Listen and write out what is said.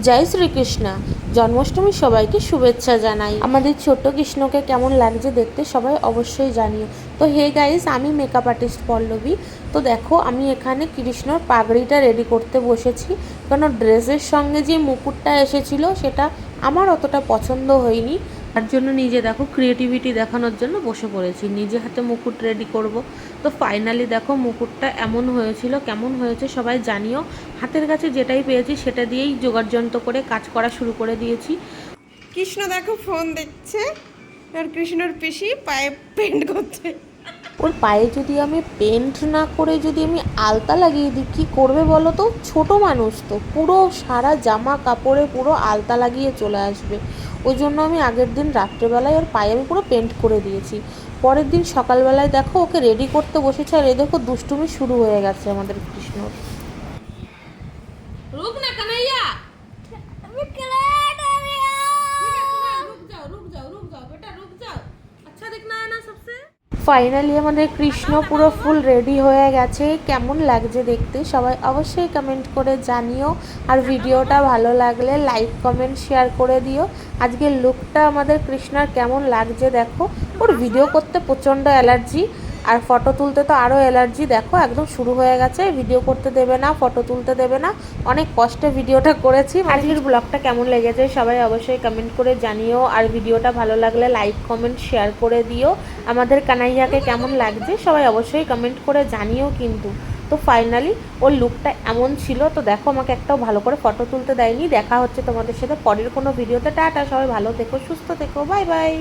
জয় শ্রীকৃষ্ণ। জন্মাষ্টমী সবাইকে শুভেচ্ছা জানাই। আমাদের ছোট্ট কৃষ্ণকে কেমন লাগছে দেখতে সবাই অবশ্যই জানিও। তো হে গাইস, আমি মেকআপ আর্টিস্ট পল্লবী। তো দেখো, আমি এখানে কৃষ্ণর পাগড়িটা রেডি করতে বসেছি, কারণ ড্রেসের সঙ্গে যে মুকুটটা এসেছিল সেটা আমার অতটা পছন্দ হয়নি। তার জন্য নিজে দেখো ক্রিয়েটিভিটি দেখানোর জন্য বসে পড়েছি, নিজে হাতে মুকুট রেডি করব। তো ফাইনালি দেখো মুকুটটা এমন হয়েছিল, কেমন হয়েছে সবাই জানিও। হাতের কাছে যেটাই পেয়েছি সেটা দিয়েই যোগাড়যন্ত্র করে কাজ করা শুরু করে দিয়েছি। কৃষ্ণ দেখো ফোন দেখছে আর কৃষ্ণর পিসি পায়ে পেন্ট করছে। ওর পায়ে যদি আমি পেন্ট না করে যদি আমি আলতা লাগিয়ে দিই, কী করবে বলো তো? ছোট মানুষ তো, পুরো সারা জামা কাপড়ে পুরো আলতা লাগিয়ে চলে আসবে। ওই জন্য আমি আগের দিন রাত্রেবেলায় ওর পায়ে আমি পুরো পেন্ট করে দিয়েছি। পরের দিন সকালবেলায় দেখো ওকে রেডি করতে বসেছে, আর এই দেখো দুষ্টুমি শুরু হয়ে গেছে আমাদের কৃষ্ণর। রুক না কানাইয়া, रुक जाओ बेटा, रुक जाओ। अच्छा दिखना है ना सबसे। ফাইনালি আমাদের কৃষ্ণ পুরো ফুল রেডি হয়ে গেছে। কেমন লাগছে দেখতে সবাই অবশ্যই কমেন্ট করে জানিও। আর ভিডিওটা ভালো লাগলে লাইক কমেন্ট শেয়ার করে দিও। আজকের লুকটা আমাদের কৃষ্ণার কেমন লাগছে দেখো। ওর ভিডিও করতে প্রচণ্ড অ্যালার্জি, আর ফটো তুলতে তো আরও অ্যালার্জি। দেখো একদম শুরু হয়ে গেছে, ভিডিও করতে দেবে না, ফটো তুলতে দেবে না। অনেক কষ্টে ভিডিওটা করেছি। আজকের ব্লগটা কেমন লেগেছে সবাই অবশ্যই কমেন্ট করে জানিও। আর ভিডিওটা ভালো লাগলে লাইক কমেন্ট শেয়ার করে দিও। আমাদের কানাইয়াকে কেমন লাগছে সবাই অবশ্যই কমেন্ট করে জানিও কিন্তু। তো ফাইনালি ওর লুকটা এমন ছিল। তো দেখো আমাকে একটাও ভালো করে ফটো তুলতে দেয়নি। দেখা হচ্ছে তোমাদের সাথে পরের কোনো ভিডিওতে। টাটা, সবাই ভালো থেকো, সুস্থ থেকো, বাই বাই।